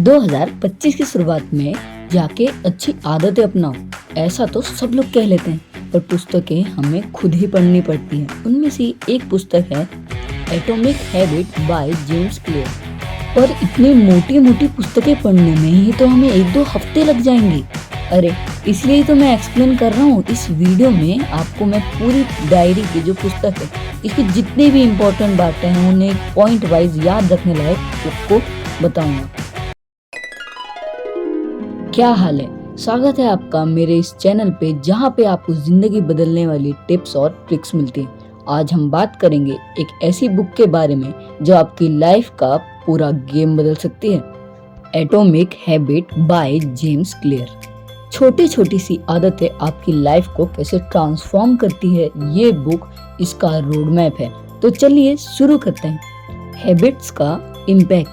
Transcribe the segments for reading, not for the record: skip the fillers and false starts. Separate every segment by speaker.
Speaker 1: 2025 की शुरुआत में जाके अच्छी आदतें अपनाओ, ऐसा तो सब लोग कह लेते हैं, पर पुस्तकें हमें खुद ही पढ़नी पड़ती हैं। उनमें से एक पुस्तक है atomic habit by James clear. और इतनी मोटी मोटी पुस्तकें पढ़ने में ही तो हमें 1-2 हफ्ते लग जाएंगे। अरे इसलिए तो मैं एक्सप्लेन कर रहा हूँ इस वीडियो में। आपको मैं पूरी डायरी की जो पुस्तक है, इसकी जितनी भी इम्पोर्टेंट बातें हैं उन्हें पॉइंट वाइज याद रखने लायक आपको बताऊंगा। क्या हाल है, स्वागत है आपका मेरे इस चैनल पे, जहाँ पे आपको जिंदगी बदलने वाली टिप्स और ट्रिक्स मिलती हैं। आज हम बात करेंगे एक ऐसी बुक के बारे में जो आपकी लाइफ का पूरा गेम बदल सकती है। Atomic habit by James clear. छोटी छोटी सी आदतें आपकी लाइफ को कैसे ट्रांसफॉर्म करती है, ये बुक इसका रोड मैप है। तो चलिए शुरू करते हैं। हैबिट्स का इम्पैक्ट।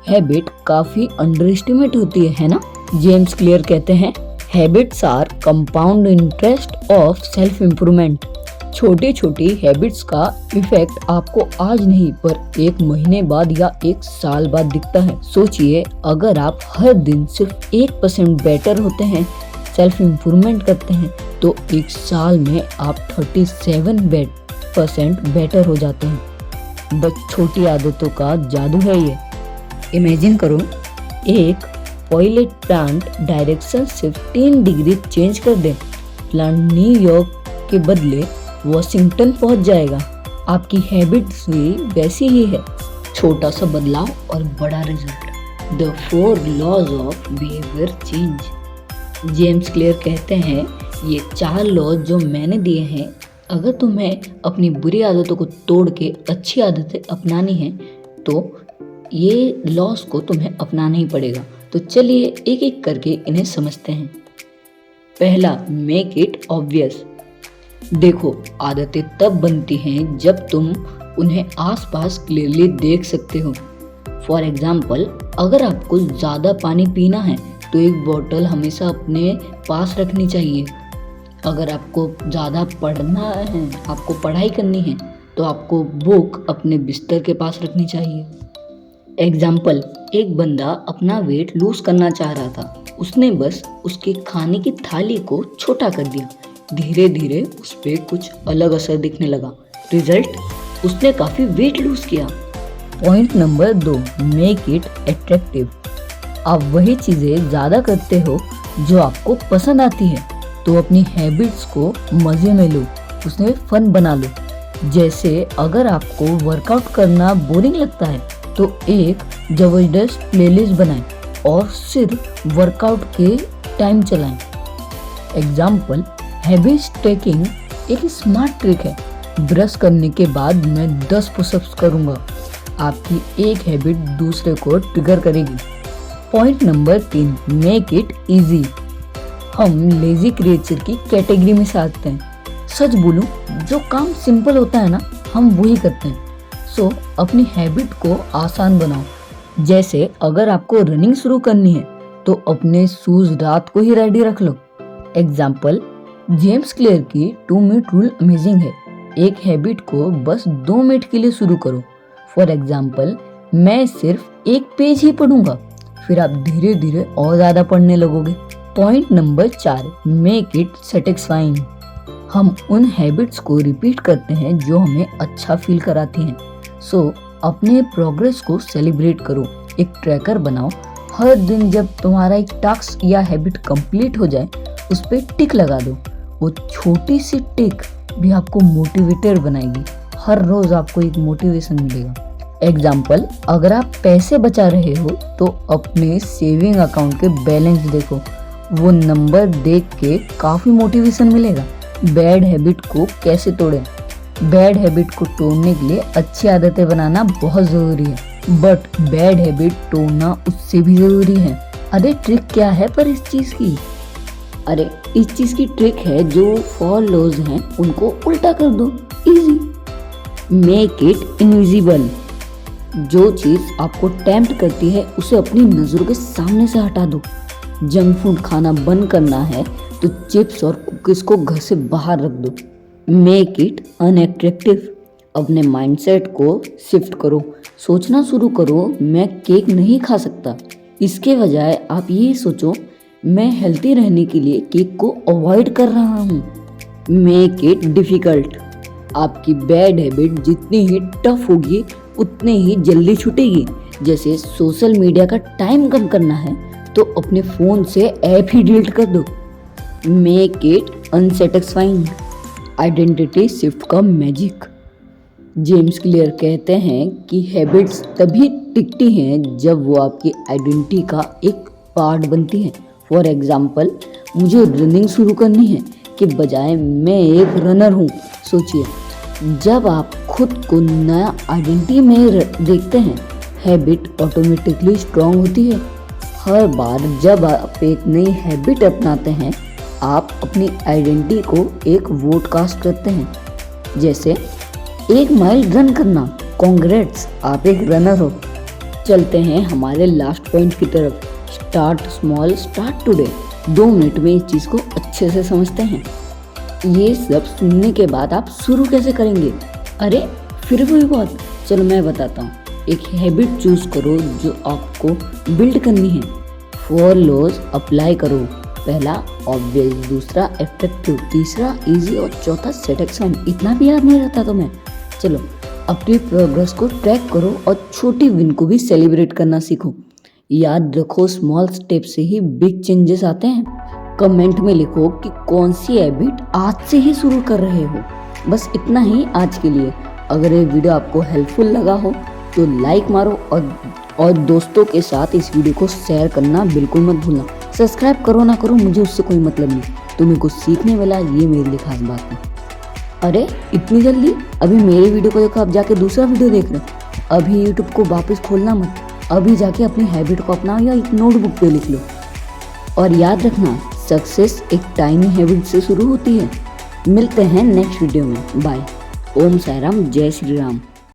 Speaker 1: हैबिट काफी अंडर एस्टिमेट होती है ना। जेम्स क्लियर कहते हैं, habits are compound interest of self improvement. छोटी छोटी हैबिट्स का इफेक्ट आपको आज नहीं पर 1 महीने बाद या 1 साल बाद दिखता है। सोचिए, अगर आप हर दिन सिर्फ 1% बेटर होते हैं, सेल्फ इम्प्रूवमेंट करते हैं, तो 1 साल में आप 37% बेटर हो जाते हैं। बस छोटी आदतों का जादू है ये। इमेजिन करो, एक पॉइलेट प्लांट डायरेक्शन सिर्फ 3 डिग्री चेंज कर दे, प्लांट न्यूयॉर्क के बदले वॉशिंगटन पहुंच जाएगा। आपकी हैबिट्स भी वैसी ही है, छोटा सा बदलाव और बड़ा result. The 4 laws of behaviour change. James Clear कहते हैं, ये 4 लॉज जो मैंने दिए हैं, अगर तुम्हें अपनी बुरी आदतों को तोड़ के अच्छी आदतें अपनानी है तो ये लॉस को तुम्हें अपनाना ही पड़ेगा। तो चलिए एक एक करके इन्हें समझते हैं। पहला, मेक इट ऑब्वियस। देखो, आदतें तब बनती हैं जब तुम उन्हें आसपास क्लियरली देख सकते हो। फॉर एग्जाम्पल, अगर आपको ज़्यादा पानी पीना है तो एक बोतल हमेशा अपने पास रखनी चाहिए। अगर आपको ज़्यादा पढ़ना है, आपको पढ़ाई करनी है, तो आपको बुक अपने बिस्तर के पास रखनी चाहिए। एग्जाम्पल, एक बंदा अपना वेट लूज करना चाह रहा था, उसने बस उसके खाने की थाली को छोटा कर दिया। धीरे धीरे उस पर कुछ अलग असर दिखने लगा। रिजल्ट, उसने काफी वेट लूज किया। Point number 2, make it attractive. आप वही चीजें ज्यादा करते हो जो आपको पसंद आती है, तो अपनी हैबिट्स को मजे में लो, उसमें फन बना लो। जैसे अगर आपको वर्कआउट करना बोरिंग लगता है तो एक जबरदस्त प्लेलिस्ट बनाएं और सिर्फ वर्कआउट के टाइम चलाएं। एग्जाम्पल, हैबिट ट्रैकिंग एक स्मार्ट ट्रिक है। ब्रश करने के बाद मैं 10 पुशअप्स करूंगा। आपकी एक हैबिट दूसरे को ट्रिगर करेगी। Point number 3, make it easy. हम लेजी क्रिएचर की कैटेगरी में से आते हैं। सच बोलूं, जो काम सिंपल होता है ना, हम वही करते हैं। सो अपनी हैबिट को आसान बनाओ। जैसे अगर आपको रनिंग शुरू करनी है तो अपने शूज रात को ही रेडी रख लो। एग्जाम्पल, जेम्स क्लियर की 2 मिनट रूल अमेजिंग है। एक हैबिट को बस 2 मिनट के लिए शुरू करो। फॉर एग्जाम्पल, मैं सिर्फ 1 पेज ही पढ़ूंगा, फिर आप धीरे धीरे और ज्यादा पढ़ने लगोगे। Point number 4, make it satisfying. हम उन हैबिट्स को रिपीट करते हैं जो हमें अच्छा फील कराती हैं। सो अपने प्रोग्रेस को सेलिब्रेट करो। एक ट्रैकर बनाओ। हर दिन जब तुम्हारा एक टास्क या हैबिट कंप्लीट हो जाए, उस पर टिक लगा दो। वो छोटी सी टिक भी आपको मोटिवेटर बनाएगी। हर रोज आपको एक मोटिवेशन मिलेगा। एग्जाम्पल, अगर आप पैसे बचा रहे हो तो अपने सेविंग अकाउंट के बैलेंस देखो। वो नंबर देख के काफी मोटिवेशन मिलेगा। बैड हैबिट को कैसे तोड़ें? बैड हैबिट को तोड़ने के लिए अच्छी आदतें बनाना बहुत जरूरी है, बट बैड हैबिट तोड़ना उससे भी जरूरी है। अरे ट्रिक क्या है पर इस चीज की? अरे इस चीज की ट्रिक है, जो 4 लॉज हैं उनको उल्टा कर दो। इजी। Make it invisible. जो चीज आपको टेम्प्ट करती है उसे अपनी नजरों के सामने से हटा दो। जंक फूड खाना बंद करना है तो चिप्स और कुकीज को घर से बाहर रख दो। Make it unattractive. अपने माइंडसेट को शिफ्ट करो। सोचना शुरू करो, मैं केक नहीं खा सकता। इसके बजाय आप ये सोचो, मैं हेल्थी रहने के लिए केक को अवॉइड कर रहा हूँ। Make it difficult. आपकी बैड हैबिट जितनी ही टफ होगी उतनी ही जल्दी छूटेगी। जैसे सोशल मीडिया का टाइम कम करना है तो अपने फ़ोन से ऐप ही डिलीट कर दो। Make it unsatisfying. Identity shift का मैजिक। जेम्स क्लियर कहते हैं कि हैबिट्स तभी टिकती हैं जब वो आपकी आइडेंटिटी का एक पार्ट बनती हैं। फॉर एग्जाम्पल, मुझे रनिंग शुरू करनी है कि बजाय मैं एक रनर हूँ। सोचिए, जब आप खुद को नया आइडेंटिटी में देखते हैं, हैबिट ऑटोमेटिकली स्ट्रांग होती है। हर बार जब आप एक नई हैबिट अपनाते हैं, आप अपनी आइडेंटिटी को एक वोट कास्ट करते हैं। जैसे 1 माइल रन करना, कॉन्ग्रेट्स, आप एक रनर हो। चलते हैं हमारे लास्ट पॉइंट की तरफ। Start small, start today. 2 minute में इस चीज़ को अच्छे से समझते हैं। ये सब सुनने के बाद आप शुरू कैसे करेंगे? अरे फिर वही बात, चलो मैं बताता हूँ। एक हैबिट चूज करो जो आपको बिल्ड करनी है। 4 लॉज अप्लाई करो। पहला ऑब्वियस, दूसरा इफेक्टिव, तीसरा इजी और चौथा सेटिस्फाइंग। इतना भी याद नहीं रहता तुम्हें? चलो अपनी प्रोग्रेस को ट्रैक करो और छोटी विन को भी सेलिब्रेट करना सीखो। याद रखो, स्मॉल स्टेप से ही बिग चेंजेस आते हैं। कमेंट में लिखो कि कौन सी हैबिट आज से ही शुरू कर रहे हो। बस इतना ही आज के लिए। अगर ये वीडियो आपको हेल्पफुल लगा हो तो लाइक मारो और दोस्तों के साथ इस वीडियो को शेयर करना बिल्कुल मत भूलना। सब्सक्राइब करो ना करो, मुझे उससे कोई मतलब नहीं। तुम्हें कुछ सीखने मिला, ये मेरे लिए खास बात है। अरे इतनी जल्दी? अभी मेरे वीडियो को देखो, अब जाके दूसरा वीडियो देख रहे हो। अभी यूट्यूब को वापस खोलना मत, अभी जाके अपनी हैबिट को अपनाओ या एक नोटबुक पे लिख लो। और याद रखना, सक्सेस एक टाइनी हैबिट से शुरू होती है। मिलते हैं नेक्स्ट वीडियो में। बाय। ओम साई राम, जय श्री राम।